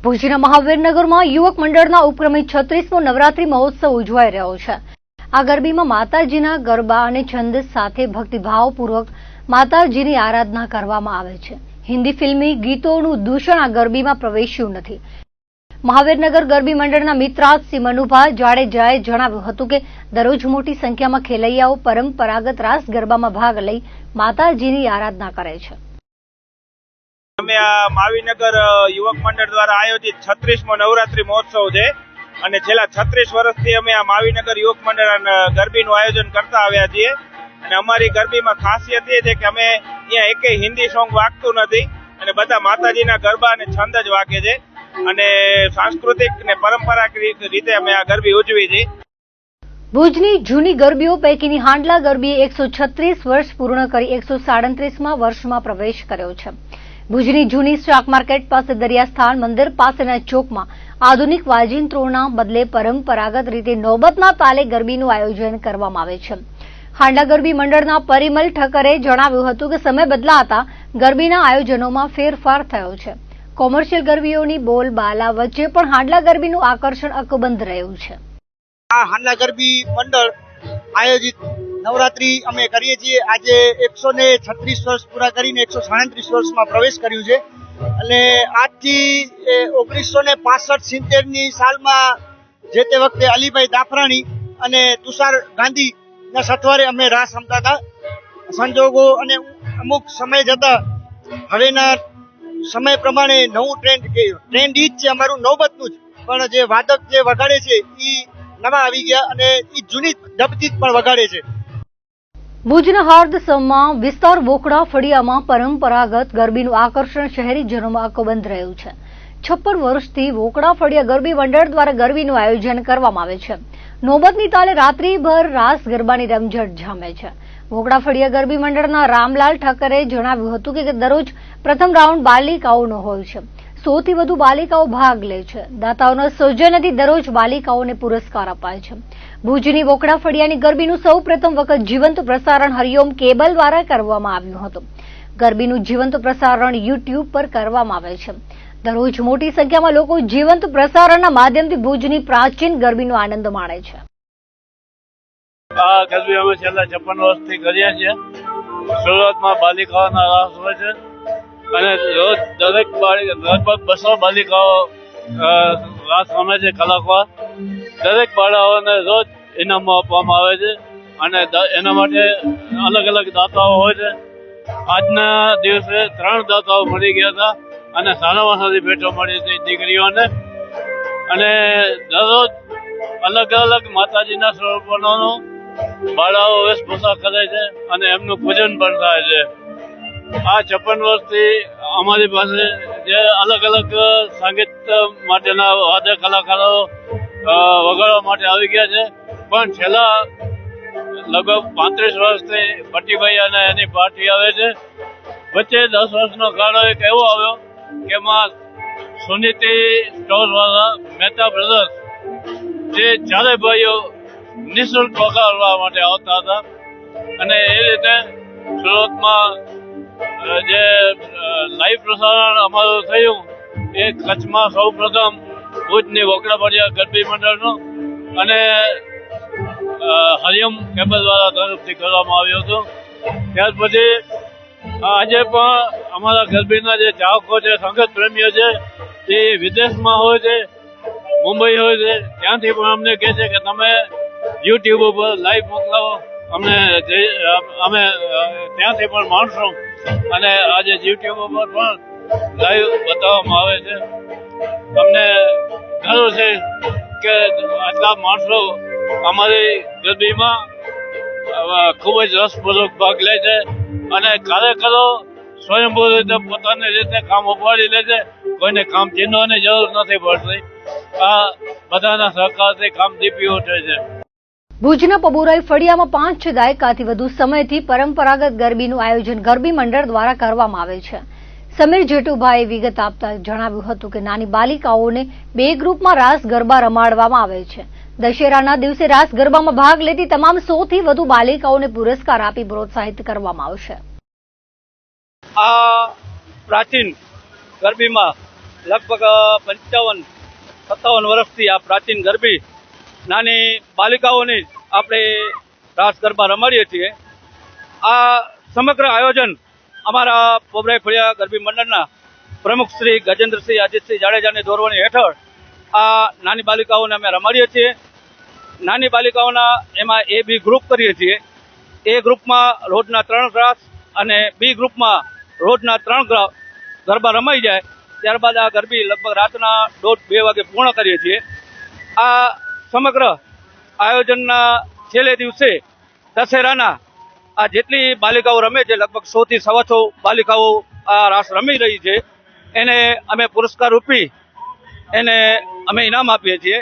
ભુજના મહાવીરનગરમાં યુવક મંડળના ઉપક્રમે 36મો નવરાત્રી મહોત્સવ ઉજવાઈ રહ્યો છે। આ ગરબીમાં માતાજીના ગરબા અને છંદ સાથે ભક્તિભાવપૂર્વક માતાજીની આરાધના કરવામાં આવે છે। હિન્દી ફિલ્મી ગીતોનું દૂષણ આ ગરબીમાં પ્રવેશ્યું નથી। મહાવીરનગર ગરબી મંડળના મિત્રાજ મનુભા જાડેજાએ જણાવ્યું હતું કે દરરોજ મોટી સંખ્યામાં ખેલૈયાઓ પરંપરાગત રાસ ગરબામાં ભાગ લઈ માતાજીની આરાધના કરે છે। અમે આ મહાવીરનગર યુવક મંડળ દ્વારા આયોજિત 36મો નવરાત્રી મહોત્સવ છે અને છેલ્લા 36 વર્ષથી અમે આ મહાવીરનગર યુવક મંડળ ગરબીનું આયોજન કરતા આવ્યા છીએ અને અમારી ગરબીમાં ખાસિયત એ છે કે અમે અહીંયા એકેય હિન્દી સોંગ વાગતું નથી અને બધા માતાજીના ગરબા અને છંદ જ વાગે છે અને સાંસ્કૃતિક અને પરંપરાગત રીતે અમે આ ગરબી ઉજવી છે। ભુજની જૂની ગરબીઓ પૈકીની હાંડલા ગરબીએ 136 વર્ષ પૂર્ણ કરી 137મા વર્ષમાં પ્રવેશ કર્યો છે। ભુજની જૂની શાક માર્કેટ પાસે દરિયાસ્થાન મંદિર પાસેના ચોકમાં આધુનિક વાજિંત્રોના બદલે પરંપરાગત રીતે નોબતના તાલે ગરબીનું આયોજન કરવામાં આવે છે। હાંડલા ગરબી મંડળના પરિમલ ઠક્કરે જણાવ્યું હતું કે સમય બદલાતા ગરબીના આયોજનોમાં ફેરફાર થયો છે। કોમર્શિયલ ગરબીઓની બોલબાલા વચ્ચે પણ હાંડલા ગરબીનું આકર્ષણ અકબંધ રહ્યું છે। આ હાંડલા ગરબી મંડળ આયોજિત નવરાત્રી અમે કરીએ છીએ। આજે 136 વર્ષ પૂરા કરીને 137 વર્ષમાં પ્રવેશ કર્યું છે અને આજથી 1965-70 ની સાલમાં જે તે વખતે અલીભાઈ દાફરાણી અને તુષાર ગાંધીના સથવારે અમે રાસ રમતા હતા। સંજોગો અને અમુક સમય જતા હવેના સમય પ્રમાણે નવું ટ્રેન્ડ ઈ જ છે અમારું નોબતનું જ, પણ જે વાદક જે વગાડે છે એ નવા આવી ગયા અને એ જૂની ડબથી પણ વગાડે છે। ભુજના હાર્દસમાં વિસ્તાર વોકડા ફળિયામાં પરંપરાગત ગરબીનું આકર્ષણ શહેરીજનોમાં અકબંધ રહ્યું છે। 56 વર્ષથી વોકડા ફળિયા ગરબી મંડળ દ્વારા ગરબીનું આયોજન કરવામાં આવે છે। નોબતની તાલે રાત્રિભર રાસ ગરબાની રમઝટ જામે છે। વોકડા ફળિયા ગરબી મંડળના રામલાલ ઠક્કરે જણાવ્યું હતું કે દરરોજ પ્રથમ રાઉન્ડ બાલિકાઓનો હોય છે। 100થી વધુ બાલિકાઓ ભાગ લે છે। દાતાઓના સૌજન્યથી દરરોજ બાલિકાઓને પુરસ્કાર અપાય છે। ભુજની વોકડા ફળિયાની ગરબીનું સૌ પ્રથમ વખત જીવંત પ્રસારણ હરિઓમ કેબલ દ્વારા કરવામાં આવ્યું હતું। ગરબીનું જીવંત પ્રસારણ યુટ્યુબ પર કરવામાં આવે છે। દરરોજ મોટી સંખ્યામાં લોકો જીવંત પ્રસારણના માધ્યમથી ભુજની પ્રાચીન ગરબીનો આનંદ માણે છે। આ ગરબી અમે છેલ્લા 56 વર્ષથી કરીએ છીએ। શરૂઆતમાં બાલિકાઓના રાસ હોય છે અને રોજ દરેક લગભગ 200 બાલિકાઓ રાસ રમે છે કલાકવાર। દરેક બાળાઓને રોજ ઇનામો આપવામાં આવે છે અને એના માટે અલગ અલગ દાતાઓ હોય છે। આજના દિવસે 3 દાતાઓ મળી ગયા હતા અને સારામાં સારી ભેટો મળી હતી દીકરીઓને અને દરરોજ અલગ અલગ માતાજીના સ્વરૂપોનો બાળાઓ વેશભૂષા કરે છે અને એમનું પૂજન પણ થાય છે। આ 56 વર્ષથી અમારી પાસે જે અલગ અલગ સંગીત માટેના વાદ્ય કલાકારો વગાડવા માટે આવી ગયા છે, પણ છેલ્લા લગભગ 35 વર્ષથી ભટ્ટીભાઈ અને એની પાર્ટી આવે છે। વચ્ચે 10 વર્ષનો ગાળો એક એવો આવ્યો કે એમાં સુનીતિ સ્ટોરવાળા મહેતા બ્રધર્સ જે ચારે ભાઈઓ નિઃશુલ્ક વગાડવા માટે આવતા હતા અને એ રીતે સુરતમાં જે લાઈવ પ્રસારણ અમારું થયું એ કચ્છમાં સૌ પ્રથમ ભુજની વોકડા ફળિયા ગરબી મંડળનું અને હરિયમ કેબલ દ્વારા તરફથી કરવામાં આવ્યું હતું। ત્યાર પછી આજે પણ અમારા ગરબીના જે ચાહકો છે, સંગીત પ્રેમીઓ છે, એ વિદેશમાં હોય છે, મુંબઈ હોય છે, ત્યાંથી પણ અમને કહે છે કે તમે યુટ્યુબ ઉપર લાઈવ મોકલાવો, અમે ત્યાંથી પણ માણસો અને આજે યુટ્યુબ ઉપર પણ લાઈવ બતાવવામાં આવે છે। અમને ગર્વ છે કે આટલા માણસો અમારી ગરબીમાં ખૂબ જ રસપૂર્વક ભાગ લે છે અને કાર્યકરો સ્વયંભૂ રીતે પોતાની રીતે કામ ઉપાડી લે છે। કોઈને કામ ચીનવાની જરૂર નથી પડતી। આ બધાના સહકારથી કામ દીપી ઉઠે છે। ભુજના પબુરાઈ ફળિયામાં 5 દાયકાથી વધુ સમયથી પરંપરાગત ગરબીનું આયોજન ગરબી મંડળ દ્વારા કરવામાં આવે છે। સમીર જેઠુભાઈએ વિગત આપતા જણાવ્યું હતું કે નાની બાલિકાઓને 2 ગ્રુપમાં રાસ ગરબા રમાડવામાં આવે છે। દશેરાના દિવસે રાસ ગરબામાં ભાગ લેતી તમામ 100થી વધુ બાલિકાઓને પુરસ્કાર આપી પ્રોત્સાહિત કરવામાં આવશે। આ પ્રાચીન ગરબીમાં લગભગ 55-57 વર્ષથી આ પ્રાચીન ગરબી નાની બાલિકાઓની આપણે રાસ ગરબા રમાડીએ છીએ. આ સમગ્ર આયોજન અમારા પોબરાઈ ફળિયા ગરબી મંડળના પ્રમુખ શ્રી ગજેન્દ્રસિંહ અજીતસિંહ જાડેજાની દોરવણી હેઠળ આ નાની બાલિકાઓને અમે રમાડીએ છીએ. નાની બાલિકાઓના એમાં A, B ગ્રુપ કરીએ છીએ. A ગ્રુપમાં રોજના 3 રાસ અને B ગ્રુપમાં રોજના 3 ગરબા રમાઈ જાય. ત્યારબાદ આ ગરબી લગભગ રાતના 1:30-2 વાગે પૂર્ણ કરીએ છીએ. આ સમગ્ર આયોજનના છેલ્લે દિવસે દશેરાના આ જેટલી બાલિકાઓ રમે છે, લગભગ 100 થી 125 બાલિકાઓ આ રાસ રમી રહી છે, એને અમે પુરસ્કાર રૂપી એને અમે ઇનામ આપીએ છીએ.